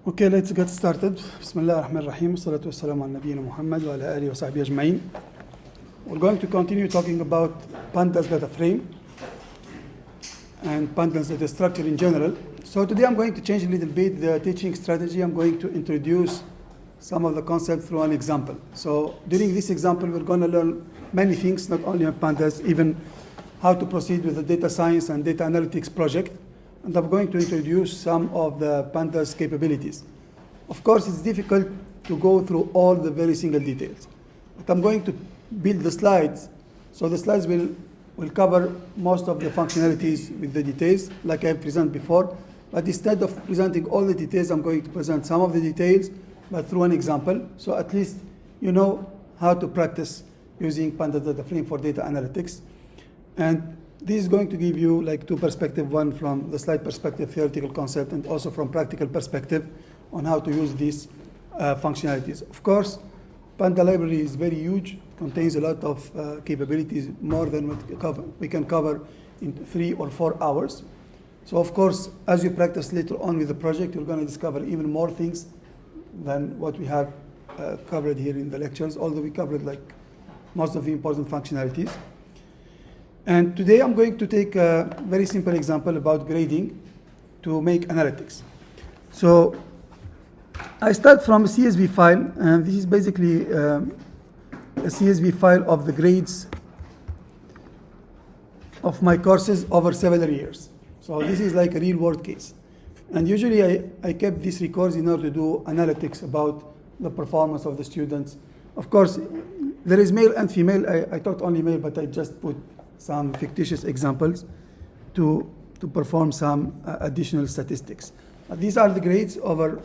Okay, let's get started. Bismillah ar-Rahman ar-Rahim. Salatu wassalamu ala nabiyyina Muhammad wa ala alihi wa sahbihi ajma'in. We're going to continue talking about Pandas data frame and Pandas data structure in general. So today I'm going to change a little bit the teaching strategy. I'm going to introduce some of the concepts through an example. So during this example, we're going to learn many things, not only on Pandas, even how to proceed with the data science and data analytics project. And I'm going to introduce some of the Pandas capabilities. Of course, it's difficult to go through all the very single details. But I'm going to build the slides. So the slides will cover most of the functionalities with the details, like I presented before. But instead of presenting all the details, I'm going to present some of the details, but through an example. So at least you know how to practice using Pandas data frame for data analytics. And this is going to give you like two perspectives, one from the slide perspective, theoretical concept, and also from practical perspective on how to use these functionalities. Of course, Panda library is very huge, contains a lot of capabilities, more than what we can cover in 3 or 4 hours. So of course, as you practice later on with the project, you're going to discover even more things than what we have covered here in the lectures, although we covered like most of the important functionalities. And today I'm going to take a very simple example about grading to make analytics. So I start from a CSV file, and this is basically a CSV file of the grades of my courses over several years. So this is like a real world case. And usually I kept these records in order to do analytics about the performance of the students. Of course, there is male and female. I thought only male, but I just put some fictitious examples to perform some additional statistics. These are the grades over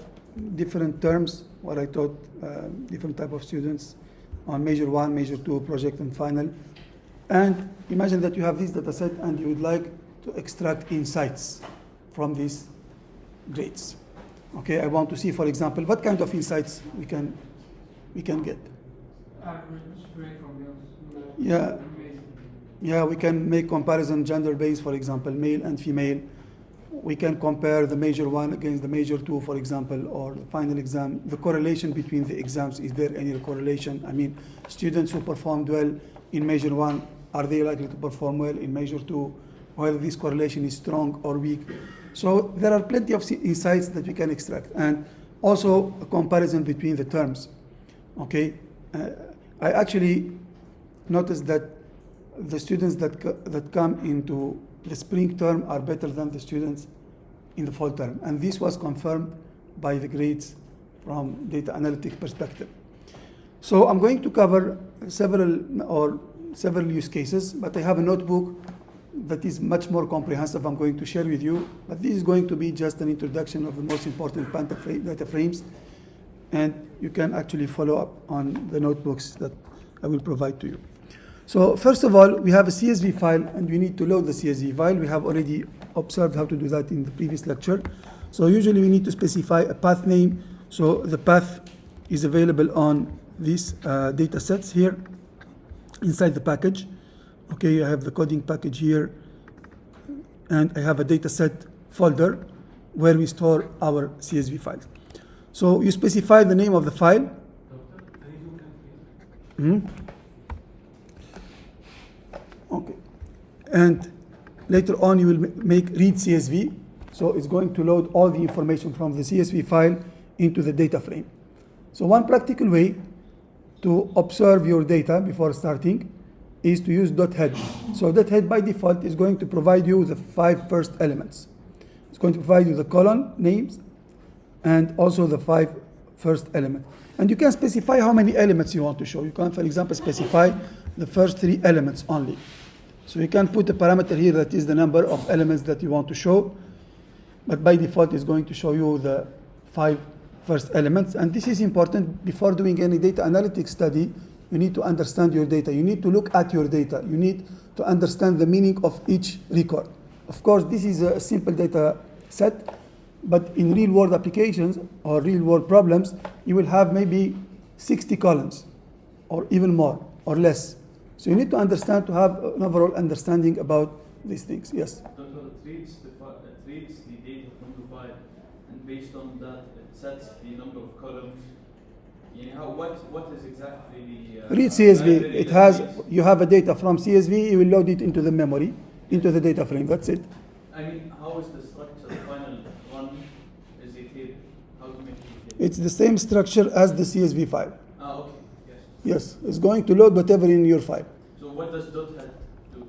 different terms, what I taught different type of students on Major 1, Major 2, Project, and Final. And imagine that you have this data set and you would like to extract insights from these grades. Okay, I want to see, for example, what kind of insights we can get. Yeah, we can make comparison gender-based, for example, male and female. We can compare the Major 1 against the Major 2, for example, or the final exam. The correlation between the exams, is there any correlation? I mean, students who performed well in Major 1, are they likely to perform well in Major 2? Whether this correlation is strong or weak. So there are plenty of insights that we can extract. And also a comparison between the terms. Okay, I actually noticed that the students that come into the spring term are better than the students in the fall term. And this was confirmed by the grades from data analytics perspective. So I'm going to cover several use cases, but I have a notebook that is much more comprehensive I'm going to share with you. But this is going to be just an introduction of the most important data frames. And you can actually follow up on the notebooks that I will provide to you. So first of all, we have a CSV file, and we need to load the CSV file. We have already observed how to do that in the previous lecture. So usually we need to specify a path name. So the path is available on these data sets here inside the package. Okay, I have the coding package here, and I have a data set folder where we store our CSV files. So you specify the name of the file. Okay, and later on you will make read CSV. So it's going to load all the information from the CSV file into the data frame. So one practical way to observe your data before starting is to use .head. So .head by default is going to provide you the 5 first elements. It's going to provide you the column names and also the 5 first elements. And you can specify how many elements you want to show. You can, for example, specify the first 3 elements only. So you can put a parameter here that is the number of elements that you want to show, but by default it's going to show you the 5 first elements. And this is important. Before doing any data analytics study, you need to understand your data. You need to look at your data. You need to understand the meaning of each record. Of course, this is a simple data set, but in real world applications or real world problems, you will have maybe 60 columns or even more or less. So you need to understand, to have an overall understanding about these things. Yes? It reads the data from the file, and based on that, it sets, the number of columns. What is exactly the read CSV. library It that has, reads? you have a data from CSV, you will load it into the memory, into the data frame. That's it. I mean, how is the structure, the final one? Is it here? How to make it here? It's the same structure as the CSV file. Ah, okay. Yes. Yes, it's going to load whatever in your file. So what does .head do?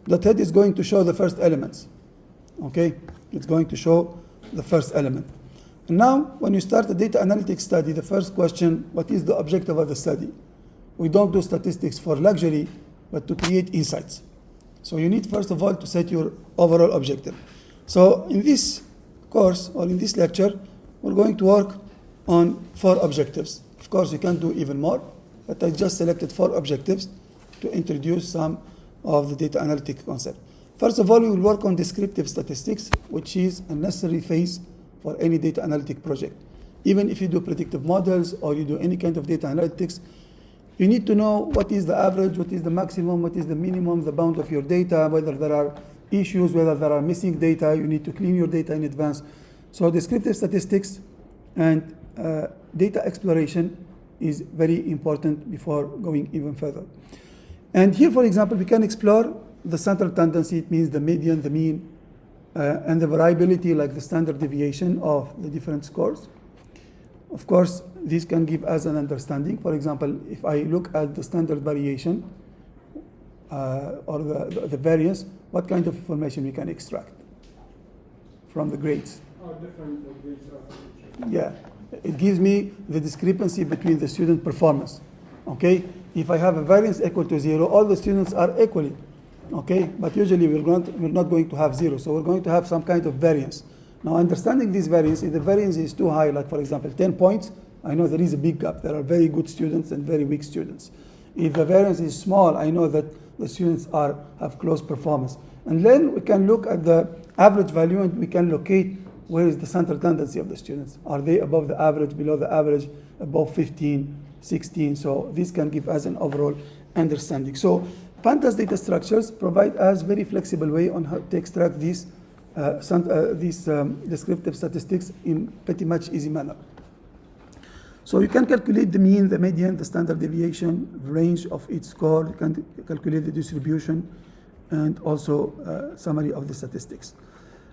Dot head is going to show the first elements. Okay, it's going to show the first element. And now, when you start a data analytics study, the first question: what is the objective of the study? We don't do statistics for luxury, but to create insights. So you need first of all to set your overall objective. So in this course or in this lecture, we're going to work on 4 objectives. Of course, you can do even more, but I just selected 4 objectives to introduce some of the data analytic concept. First of all, we will work on descriptive statistics, which is a necessary phase for any data analytic project. Even if you do predictive models or you do any kind of data analytics, you need to know what is the average, what is the maximum, what is the minimum, the bound of your data, whether there are issues, whether there are missing data. You need to clean your data in advance. So descriptive statistics and data exploration is very important before going even further. And here, for example, we can explore the central tendency. It means the median, the mean, and the variability, like the standard deviation of the different scores. Of course, this can give us an understanding. For example, if I look at the standard variation or the variance, what kind of information we can extract from the grades? Different grades are. Yeah, it gives me the discrepancy between the student performance. Okay, if I have a variance equal to 0, all the students are equally. Okay, but usually we're not going to have 0, so we're going to have some kind of variance. Now, understanding this variance, if the variance is too high, like for example 10 points, I know there is a big gap. There are very good students and very weak students. If the variance is small, I know that the students have close performance. And then we can look at the average value and we can locate where is the central tendency of the students. Are they above the average, below the average, above 15, 16? So this can give us an overall understanding. So Pandas data structures provide us very flexible way on how to extract these descriptive statistics in pretty much easy manner. So you can calculate the mean, the median, the standard deviation, range of each score. You can calculate the distribution, and also summary of the statistics.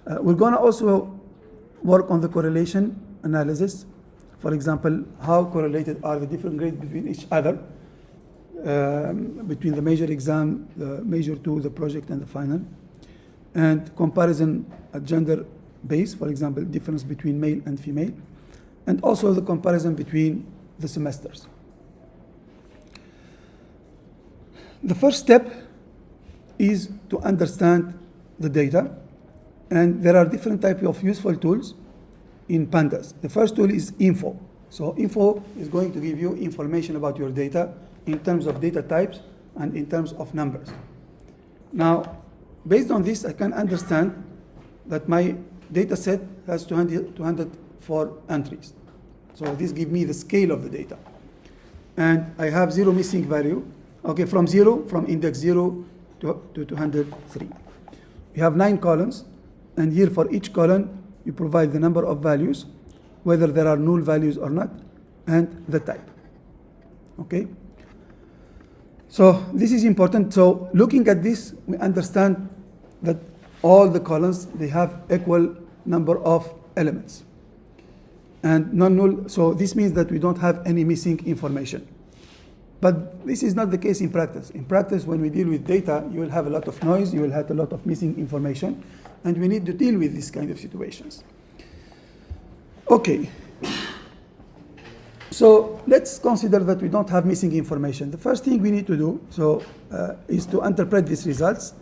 We're going to also work on the correlation analysis. For example, how correlated are the different grades between each other, between the major exam, the major 2, the project, and the final. And comparison at gender base, for example, difference between male and female, and also the comparison between the semesters. The first step is to understand the data, and there are different types of useful tools in Pandas. The first tool is info. So info is going to give you information about your data in terms of data types and in terms of numbers. Now, based on this, I can understand that my data set has 204 entries. So this gives me the scale of the data. And I have 0 missing value. Okay, from index 0 to 203. We have 9 columns, and here for each column, you provide the number of values, whether there are null values or not, and the type. Okay? So this is important. So looking at this, we understand that all the columns, they have equal number of elements and non-null. So this means that we don't have any missing information. But this is not the case in practice. In practice, when we deal with data, you will have a lot of noise, you will have a lot of missing information, and we need to deal with these kind of situations. Okay. So let's consider that we don't have missing information. The first thing we need to do is to interpret these results.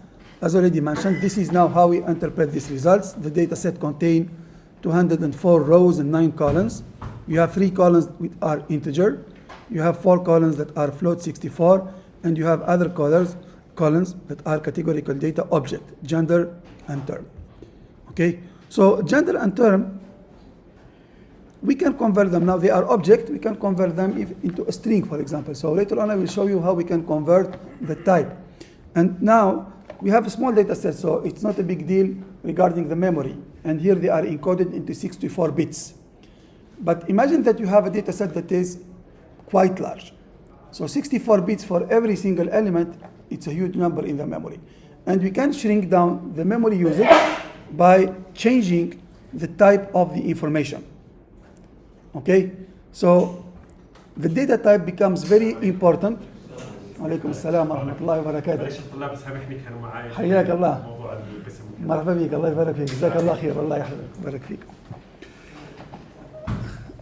As already mentioned, this is now how we interpret these results. The data set contains 204 rows and 9 columns. You have 3 columns which are integer. You have 4 columns that are float 64, and you have other columns that are categorical data object, gender and term. Okay, so gender and term, we can convert them. Now they are object, we can convert them into a string, for example. So later on I will show you how we can convert the type. And now we have a small data set, so it's not a big deal regarding the memory. And here they are encoded into 64 bits. But imagine that you have a data set that is quite large. So 64 bits for every single element, it's a huge number in the memory. And we can shrink down the memory usage by changing the type of the information. Okay? So the data type becomes very important. عليكم السلام ورحمة الله وبركاته. معلش الطلاب سامحني كانوا معايا حياك الله. موضوع القسم. مرحبا بك الله يبارك فيك جزاك الله خير الله يبارك فيك.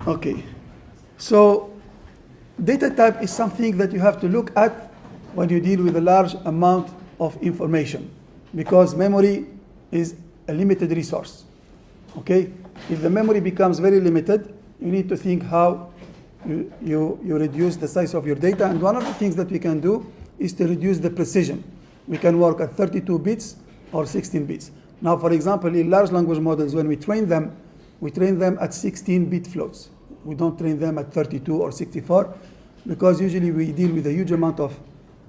Okay, so data type is something that you have to look at when you deal with a large amount of information because memory is a limited resource. Okay, if the memory becomes very limited, you need to think how you reduce the size of your data. And one of the things that we can do is to reduce the precision. We can work at 32 bits or 16 bits. Now, for example, in large language models, when we train them at 16-bit floats. We don't train them at 32 or 64 because usually we deal with a huge amount of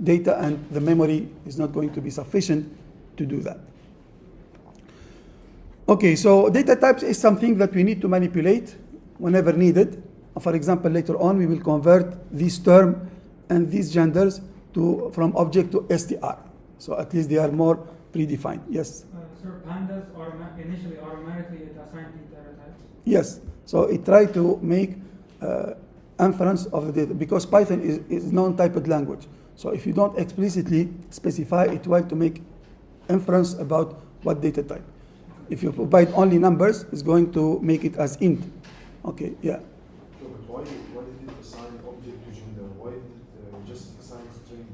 data and the memory is not going to be sufficient to do that. Okay, so data types is something that we need to manipulate whenever needed. For example, later on we will convert this term and these genders from object to str. So at least they are more predefined. Yes? Sir, Pandas initially automatically it assigned these data types? Yes. So it tried to make inference of the data because Python is non-typed language. So if you don't explicitly specify, it tries to make inference about what data type. If you provide only numbers, it's going to make it as int. Okay, yeah. So, but why did it assign object to gender? Why did it just assign string?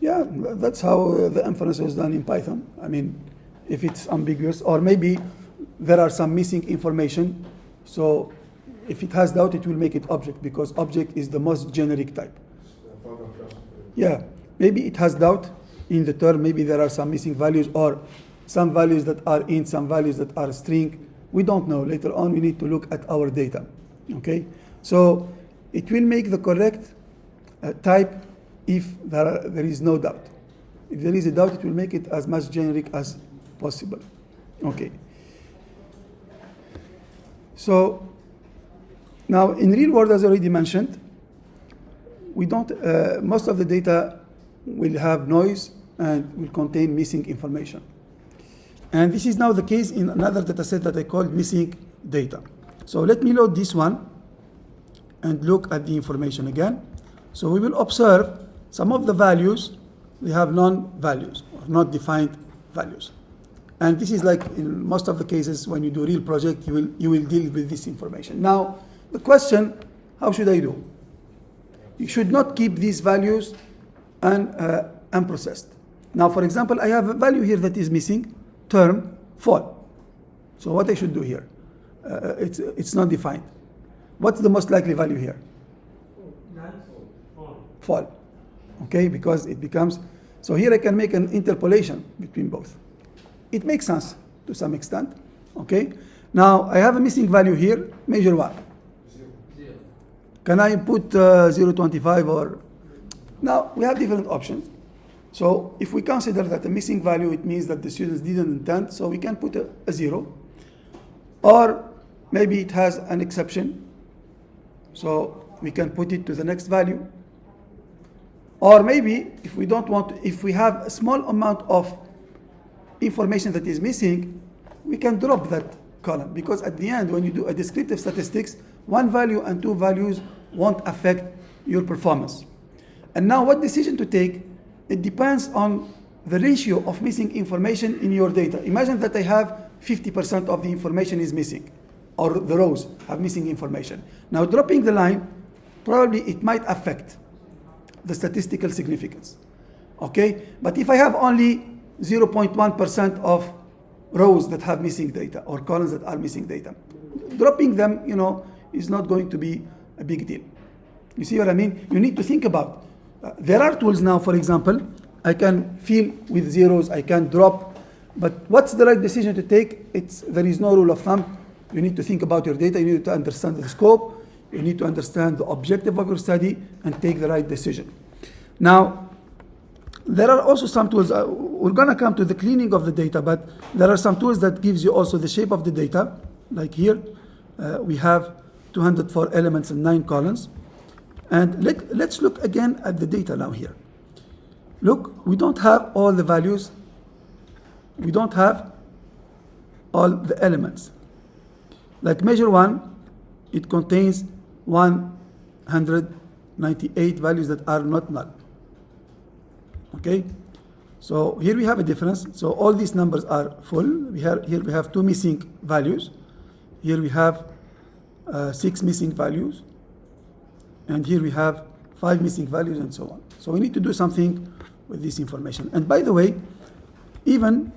Yeah, that's how the inference is done in Python. I mean, if it's ambiguous, or maybe there are some missing information. So if it has doubt, it will make it object because object is the most generic type. Yeah, maybe it has doubt in the term. Maybe there are some missing values or some values that are int, some values that are string. We don't know. Later on, we need to look at our data. Okay, so it will make the correct type if there is no doubt. If there is a doubt, it will make it as much generic as possible. Okay. So now in real world, as already mentioned, we don't. Most of the data will have noise and will contain missing information. And this is now the case in another data set that I called missing data. So let me load this one and look at the information again. So we will observe some of the values, they have non-values, or not defined values. And this is like in most of the cases when you do real project, you will deal with this information. Now, the question, how should I do? You should not keep these values unprocessed. Now, for example, I have a value here that is missing, term, fall. So what I should do here? It's not defined. What's the most likely value here? Fall. Okay, because it becomes, so here I can make an interpolation between both. It makes sense to some extent. Okay, now I have a missing value here, measure what? 0. Can I put 0.25 or? Now we have different options. So if we consider that a missing value, it means that the students didn't intend, so we can put a 0. Or maybe it has an exception, so we can put it to the next value. Or maybe if we don't want, if we have a small amount of information that is missing, we can drop that column because at the end, when you do a descriptive statistics, one value and two values won't affect your performance. And now what decision to take? It depends on the ratio of missing information in your data. Imagine that I have 50% of the information is missing, or the rows have missing information. Now dropping the line, probably it might affect the statistical significance. Okay, but if I have only 0.1% of rows that have missing data or columns that are missing data, dropping them, is not going to be a big deal. You see what I mean? You need to think about. There are tools now, for example, I can fill with zeros, I can drop, but what's the right decision to take? There is no rule of thumb. You need to think about your data, you need to understand the scope, you need to understand the objective of your study and take the right decision. Now, there are also some tools. We're gonna come to the cleaning of the data, but there are some tools that gives you also the shape of the data. Like here, we have 204 elements and 9 columns. And let's look again at the data now here. Look, we don't have all the values. We don't have all the elements. Like measure 1, it contains 198 values that are not null. Okay, so here we have a difference. So all these numbers are full. Here we have 2 missing values. Here we have 6 missing values. And here we have 5 missing values and so on. So we need to do something with this information. And by the way, even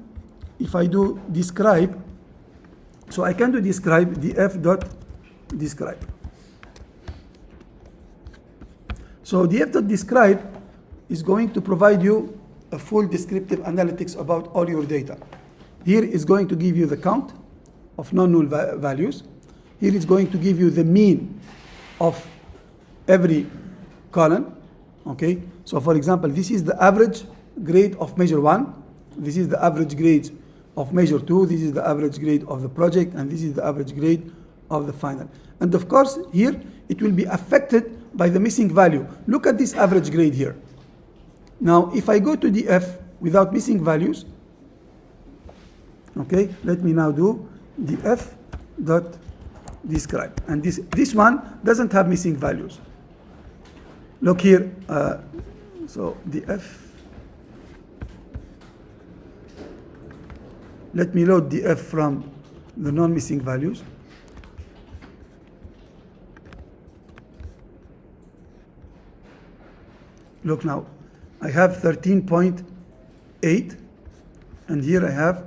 if I do describe, so I can do describe df.describe. So df.describe is going to provide you a full descriptive analytics about all your data. Here is going to give you the count of non-null values. Here it's going to give you the mean of every column. Okay, so for example, this is the average grade of measure 1. This is the average grade of measure 2. This is the average grade of the project, and this is the average grade of the final. And of course, here it will be affected by the missing value. Look at this average grade here. Now, if I go to df without missing values, okay, let me now do df.describe. And this one doesn't have missing values. Look here, so df, let me load df from the non-missing values. Look now, I have 13.8, and here I have,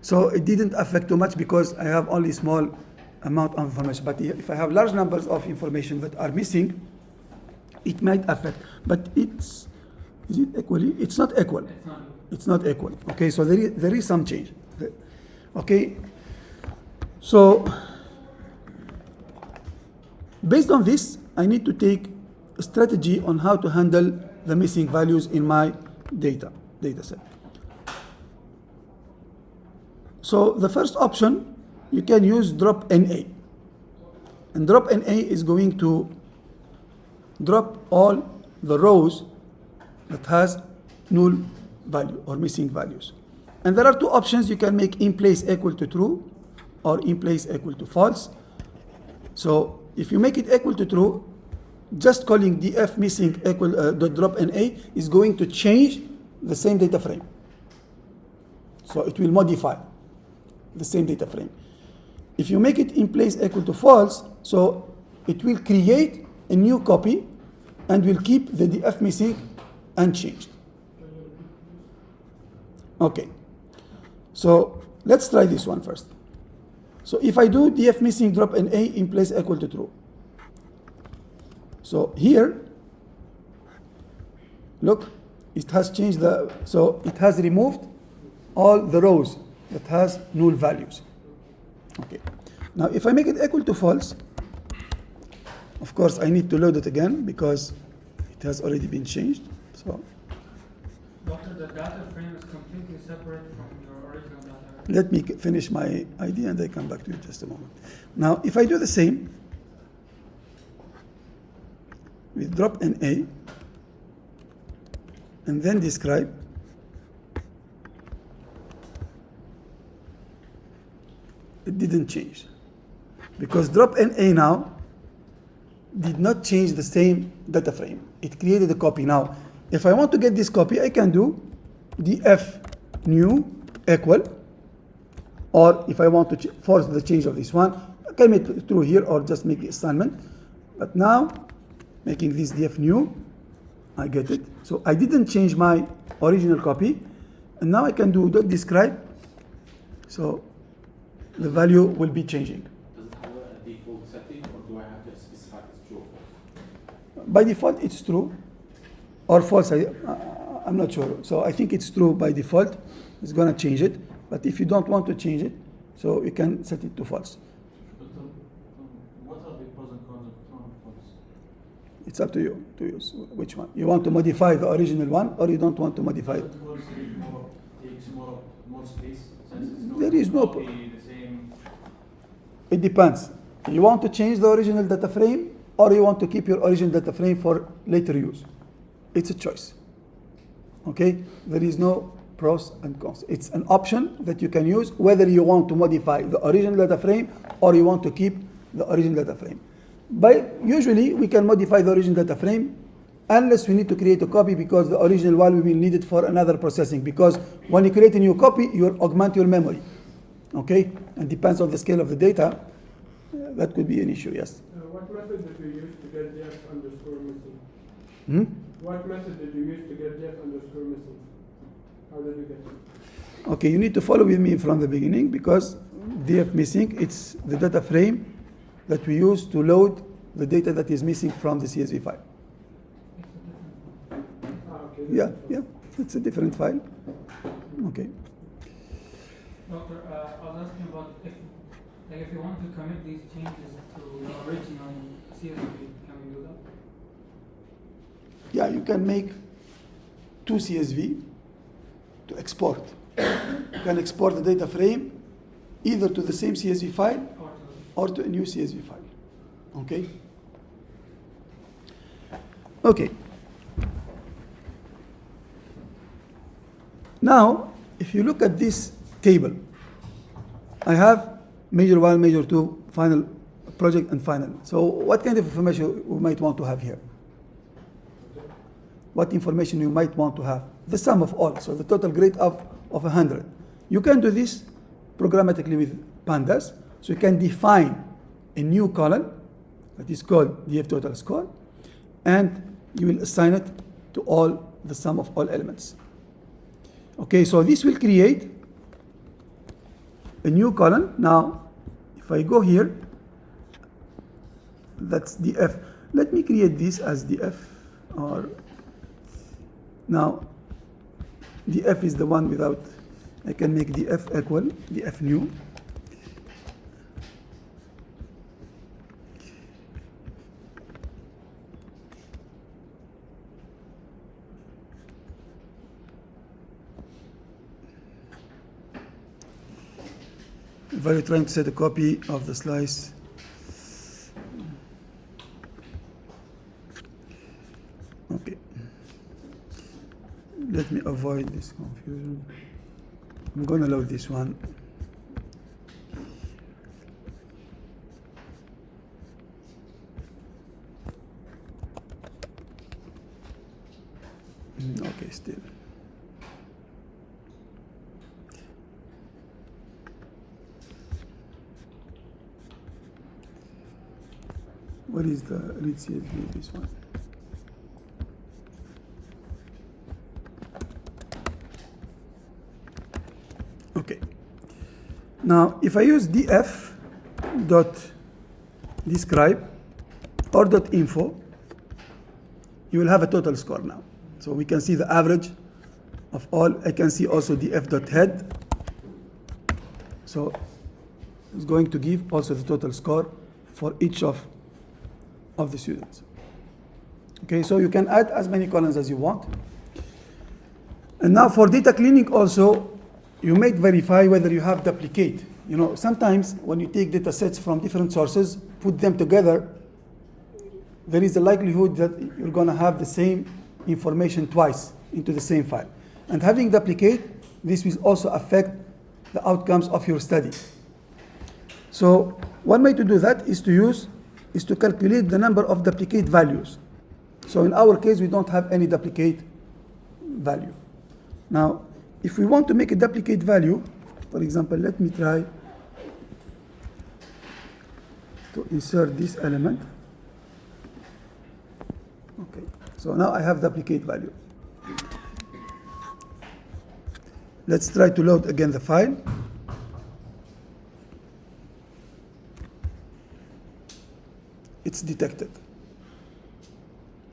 so it didn't affect too much because I have only small amount of information. But if I have large numbers of information that are missing, it might affect. But is it equally? It's not equal. It's not equal. Okay, so there is some change. Okay, so based on this, I need to take a strategy on how to handle the missing values in my data set. So the first option, you can use drop NA. And drop NA is going to drop all the rows that has null value or missing values. And there are 2 options. You can make in place equal to true or in place equal to false. So if you make it equal to true, just calling df missing equal drop NA is going to change the same data frame. So it will modify the same data frame. If you make it in place equal to false, so it will create a new copy and will keep the df missing unchanged. Okay, so let's try this one first. So if I do df missing drop NA in place equal to true, so here, look, it has changed so it has removed all the rows that has null values. Okay, now if I make it equal to false, of course I need to load it again because it has already been changed. So Doctor, the data frame is completely separate from your original data. let me finish my idea and I come back to you in just a moment. Now if I do the same with drop NA and then describe, it didn't change because drop NA now did not change the same data frame. It created a copy. Now if I want to get this copy, I can do df new equal, or if I want to force the change of this one, I can make it true here or just make the assignment. But now making this df new, I get it. So I didn't change my original copy, and now I can do .describe. So the value will be changing. Does it have a default setting, or do I have to specify if it's true or false? By default, it's true or false. I'm not sure. So I think it's true by default. It's going to change it. But if you don't want to change it, so you can set it to false. But what are the pros and cons of true and false? It's up to you to use which one. You want to modify the original one, or you don't want to modify it? Takes more space since it's There is no copy the same. It depends. You want to change the original data frame, or you want to keep your original data frame for later use. It's a choice. Okay? There is no pros and cons. It's an option that you can use whether you want to modify the original data frame or you want to keep the original data frame. But usually we can modify the original data frame unless we need to create a copy, because the original one we will need it for another processing, because when you create a new copy, you augment your memory. Okay? And depends on the scale of the data. That could be an issue, yes. What method did you use to get def underscore missing? Hmm? What method did you use to get def underscore missing? How did you get it? Okay, you need to follow with me from the beginning, because df missing, it's the data frame that we use to load the data that is missing from the CSV file. Okay. Yeah, it's a different file. Okay. Doctor, I was asking about if you want to commit these changes to the original CSV, can we do that? Yeah, you can make two CSV to export. You can export the data frame either to the same CSV file or to a new CSV file. Okay? Okay. Now, if you look at this table, I have major 1, major 2, final project, and final. So what kind of information we might want to have here? What information you might want to have? The sum of all, so the total grade of 100. You can do this programmatically with Pandas. So you can define a new column that is called df total score, and you will assign it to all the sum of all elements. Okay, so this will create a new column. Now, if I go here, that's df. Let me create this as df, or now df is the one without. I can make df equal df new. If I'm trying to set a copy of the slice, okay. Let me avoid this confusion. I'm going to load this one. Okay, still. What is the read CSV, this one? Okay. Now, if I use df dot describe or dot info, you will have a total score now. So we can see the average of all. I can see also df dot head. So it's going to give also the total score for each of the students. Okay, so you can add as many columns as you want. And now for data cleaning also, you might verify whether you have duplicate. You know, sometimes when you take data sets from different sources, put them together, there is a likelihood that you're going to have the same information twice into the same file. And having duplicate, this will also affect the outcomes of your study. So one way to do that is to calculate the number of duplicate values. So in our case, we don't have any duplicate value. Now, if we want to make a duplicate value, for example, let me try to insert this element. Okay, so now I have duplicate value. Let's try to load again the file. It's detected.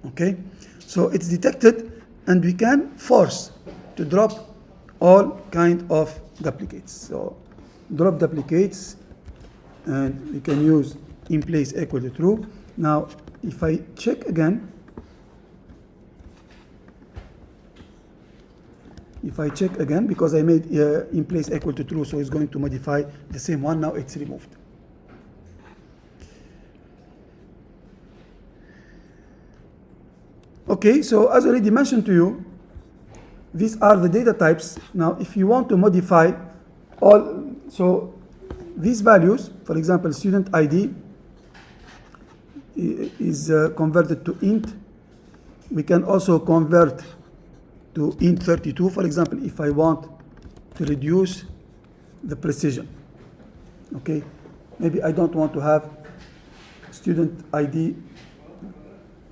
Okay, so it's detected, and we can force to drop all kind of duplicates. So drop duplicates, and we can use in place equal to true. Now if I check again, because I made in place equal to true, so it's going to modify the same one. Now it's removed. Okay, so as already mentioned to you, these are the data types. Now, if you want to modify all, so these values, for example, student ID is converted to int. We can also convert to int 32, for example, if I want to reduce the precision. Okay, maybe I don't want to have student ID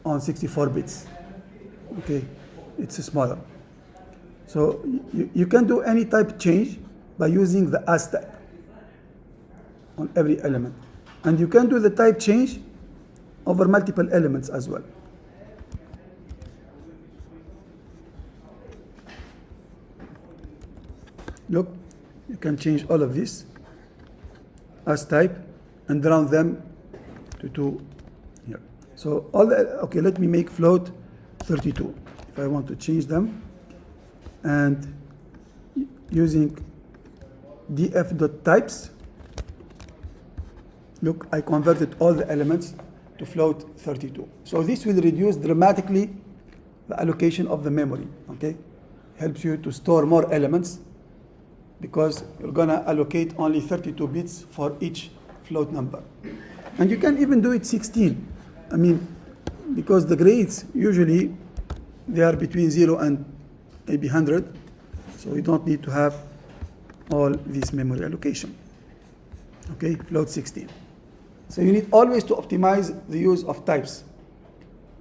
on 64 bits. Okay, it's smaller. So you can do any type change by using the as type on every element. And you can do the type change over multiple elements as well. Look, you can change all of this as type and round them to 2 here. So all the, okay, let me make float 32 if I want to change them. And using df.types, look, I converted all the elements to float 32. So this will reduce dramatically the allocation of the memory, okay? Helps you to store more elements because you're gonna allocate only 32 bits for each float number. And you can even do it 16. I mean, because the grades usually they are between 0 and maybe 100, so you don't need to have all this memory allocation. Okay, float 16. So you need always to optimize the use of types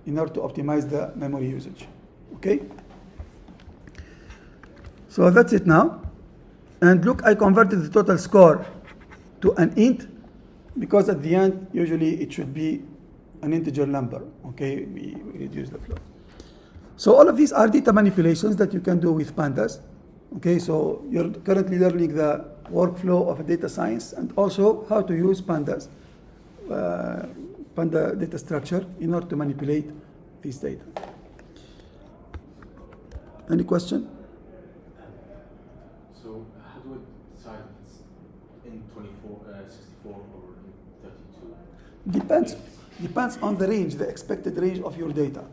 in order to optimize the memory usage. Okay? So that's it now. And look, I converted the total score to an int because at the end, usually it should be an integer number. Okay, we reduce the float. So all of these are data manipulations that you can do with Pandas. Okay, so you're currently learning the workflow of data science and also how to use Pandas, Panda data structure in order to manipulate these data. Any question? So how do we decide if it's in 64 or in 32? Depends on the range, the expected range of your data.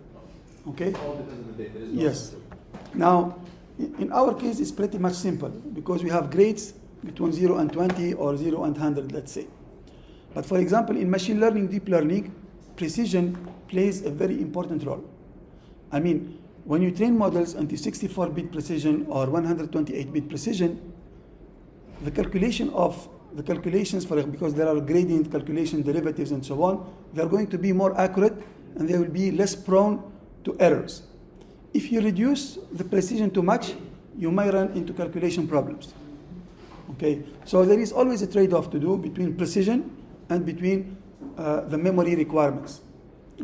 Okay? It all depends on the data. There is no Yes. system. Now, in our case, it's pretty much simple because we have grades between 0 and 20 or 0 and 100, let's say. But for example, in machine learning, deep learning, precision plays a very important role. I mean, when you train models into 64-bit precision or 128-bit precision, the calculations for because there are gradient calculation derivatives and so on, they are going to be more accurate and they will be less prone to errors. If you reduce the precision too much, you may run into calculation problems. Okay, so there is always a trade-off to do between precision and between the memory requirements,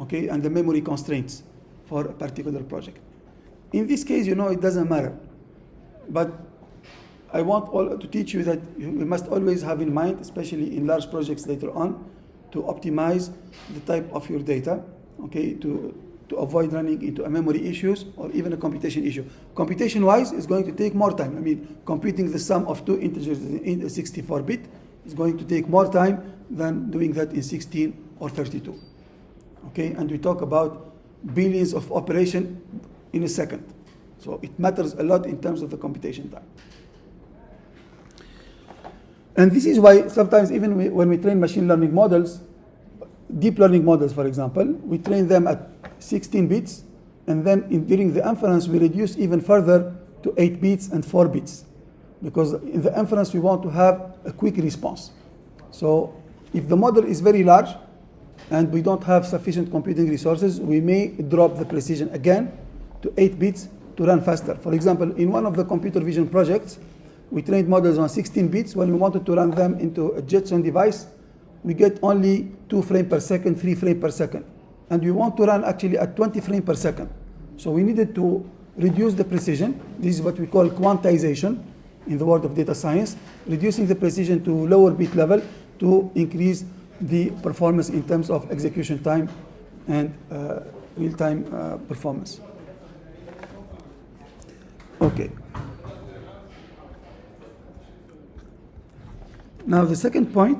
okay, and the memory constraints for a particular project. In this case, you know, it doesn't matter. But I want to teach you that you must always have in mind, especially in large projects later on, to optimize the type of your data, okay, to avoid running into a memory issues or even a computation issue. Computation-wise, it's going to take more time. I mean, computing the sum of two integers in a 64-bit is going to take more time than doing that in 16 or 32. Okay, and we talk about billions of operation in a second. So it matters a lot in terms of the computation time. And this is why sometimes even when we train machine learning models, deep learning models, for example, we train them at 16 bits, and then during the inference, we reduce even further to 8 bits and 4 bits. Because in the inference, we want to have a quick response. So if the model is very large and we don't have sufficient computing resources, we may drop the precision again to 8 bits to run faster. For example, in one of the computer vision projects, we trained models on 16 bits. When we wanted to run them into a Jetson device, we get only 2 frames per second, 3 frames per second. And we want to run actually at 20 frames per second. So we needed to reduce the precision. This is what we call quantization in the world of data science, reducing the precision to lower bit level to increase the performance in terms of execution time and real-time performance. Okay. Now the second point,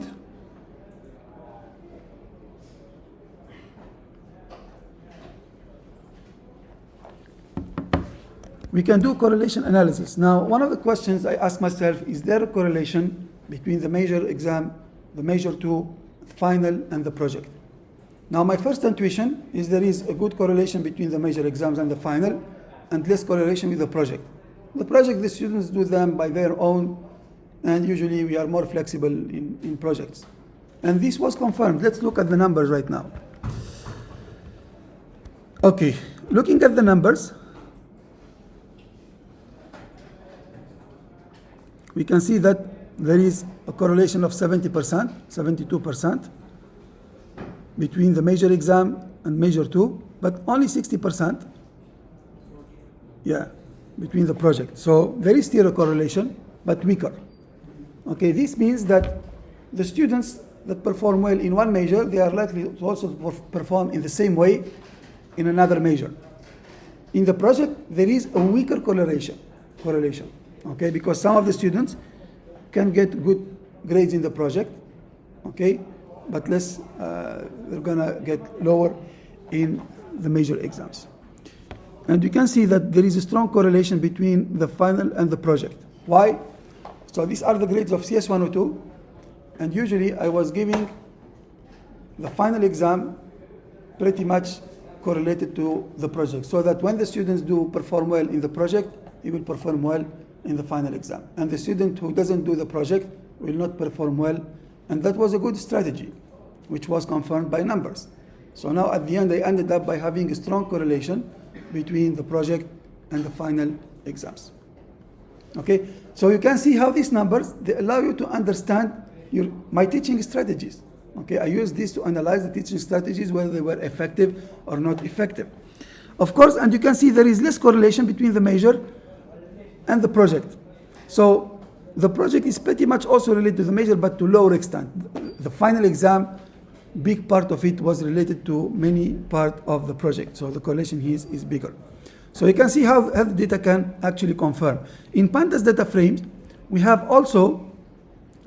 we can do correlation analysis. Now, one of the questions I ask myself, is there a correlation between the major exam, the major 2, final, and the project? Now, my first intuition is there is a good correlation between the major exams and the final, and less correlation with the project. The project, the students do them by their own, and usually we are more flexible in projects. And this was confirmed. Let's look at the numbers right now. Okay, looking at the numbers, we can see that there is a correlation of 70%, 72% between the major exam and major 2, but only 60%, between the project. So there is still a correlation, but weaker. Okay, this means that the students that perform well in one major, they are likely to also perform in the same way in another major. In the project, there is a weaker correlation. Okay, because some of the students can get good grades in the project, okay, but less, they're gonna get lower in the major exams. And you can see that there is a strong correlation between the final and the project. Why? So these are the grades of CS102, and usually I was giving the final exam pretty much correlated to the project, so that when the students do perform well in the project, he will perform well in the final exam. And the student who doesn't do the project will not perform well. And that was a good strategy, which was confirmed by numbers. So now at the end, I ended up by having a strong correlation between the project and the final exams. Okay, so you can see how these numbers, they allow you to understand my teaching strategies. Okay, I use this to analyze the teaching strategies, whether they were effective or not effective. Of course, and you can see there is less correlation between the major and the project. So the project is pretty much also related to the major, but to lower extent. The final exam, big part of it was related to many part of the project. So the correlation here is bigger. So you can see how the data can actually confirm. In Pandas data frames, we have also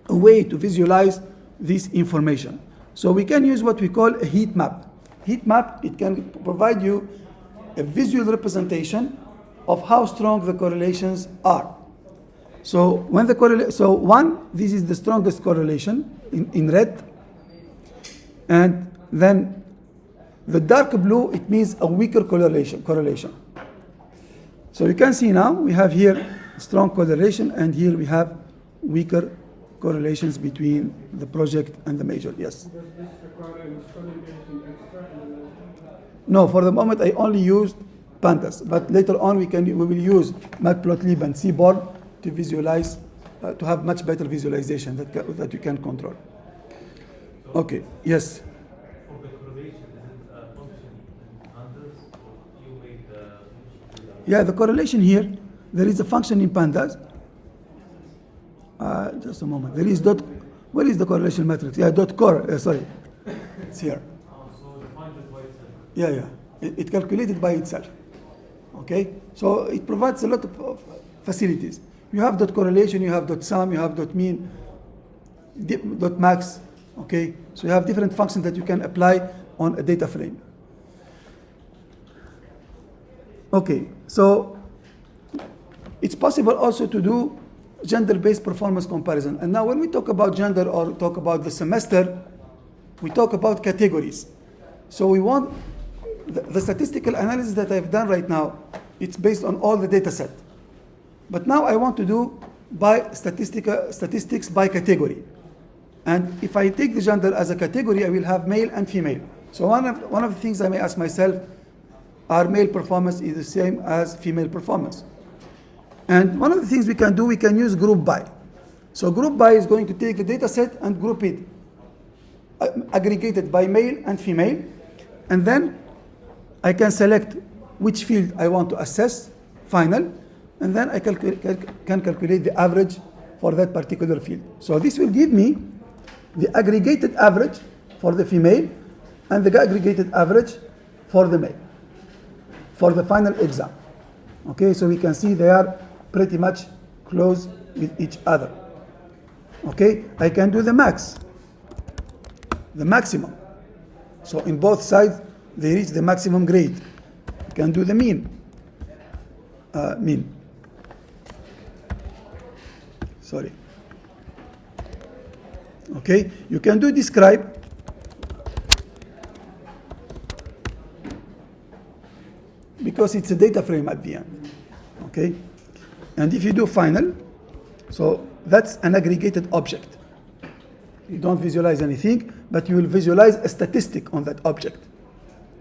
a way to visualize this information. So we can use what we call a heat map. Heat map, it can provide you a visual representation of how strong the correlations are. So when the one, this is the strongest correlation in red, and then the dark blue, it means a weaker correlation. So you can see now we have here strong correlation, and here we have weaker correlations between the project and the major. Yes. Does this require installing anything extra? No, for the moment I only used Pandas, but later on we will use Matplotlib and Seaborn to visualize, to have much better visualization that you can control. Okay. Yes. For the correlation, is it a function in Pandas, or you made the? Yeah, the correlation here, there is a function in Pandas. Just a moment. There is where is the correlation matrix? Yeah, .core. Sorry, it's here. So it finds it by itself. Yeah. It calculated by itself. Okay, so it provides a lot of facilities. You have .correlation, you have .sum, you have .mean, .max. Okay, so you have different functions that you can apply on a data frame. Okay, so it's possible also to do gender-based performance comparison. And now when we talk about gender or talk about the semester, we talk about categories. So we want the statistical analysis that I've done right now, it's based on all the data set. But now I want to do by statistics by category. And if I take the gender as a category, I will have male and female. So one of the things I may ask myself, are male performance is the same as female performance? And one of the things we can do, we can use group by. So group by is going to take the data set and group it, aggregated by male and female. And then I can select which field I want to assess, final, and then I can calculate the average for that particular field. So this will give me the aggregated average for the female and the aggregated average for the male, for the final exam. Okay, so we can see they are pretty much close with each other. Okay, I can do the max, the maximum. So in both sides, they reach the maximum grade. You can do the mean. Sorry. Okay, you can do describe. Because it's a data frame at the end. Okay, and if you do final, so that's an aggregated object. You don't visualize anything, but you will visualize a statistic on that object.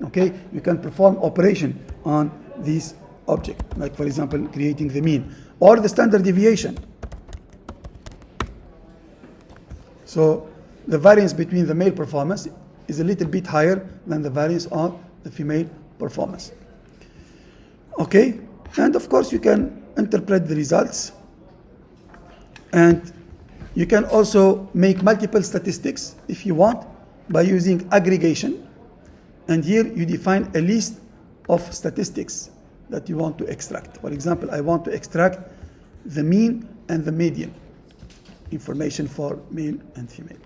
Okay, you can perform operation on this object, like for example, creating the mean or the standard deviation. So the variance between the male performance is a little bit higher than the variance of the female performance. Okay, and of course you can interpret the results, and you can also make multiple statistics if you want by using aggregation. And here you define a list of statistics that you want to extract. For example, I want to extract the mean and the median information for male and female.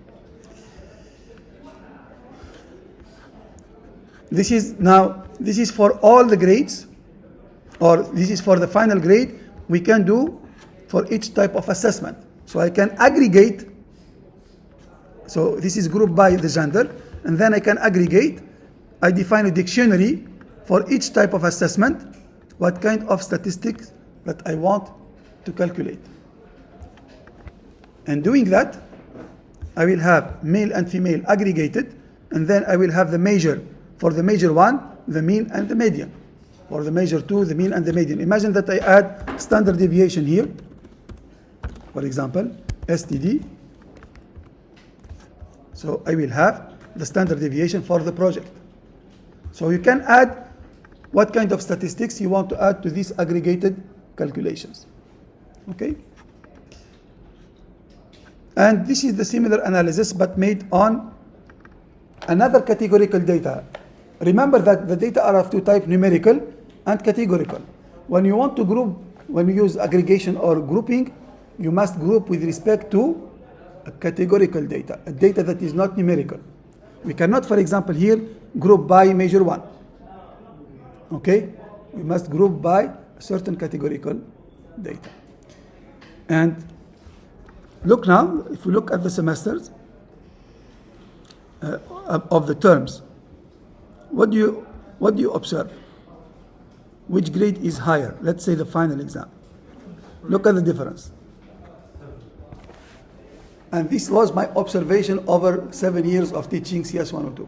This is for all the grades, or this is for the final grade. We can do for each type of assessment. So I can aggregate. So this is grouped by the gender, and then I can aggregate. I define a dictionary for each type of assessment, what kind of statistics that I want to calculate. And doing that, I will have male and female aggregated, and then I will have the measure. For the measure 1, the mean and the median. For the measure 2, the mean and the median. Imagine that I add standard deviation here. For example, STD. So I will have the standard deviation for the project. So you can add what kind of statistics you want to add to these aggregated calculations. Okay? And this is the similar analysis but made on another categorical data. Remember that the data are of two types, numerical and categorical. When you want to group, when you use aggregation or grouping, you must group with respect to a categorical data, a data that is not numerical. We cannot, for example, here group by measure 1. Okay? We must group by a certain categorical data. And look now, if we look at the semesters of the terms, what do you observe? Which grade is higher? Let's say the final exam. Look at the difference. And this was my observation over 7 years of teaching CS102.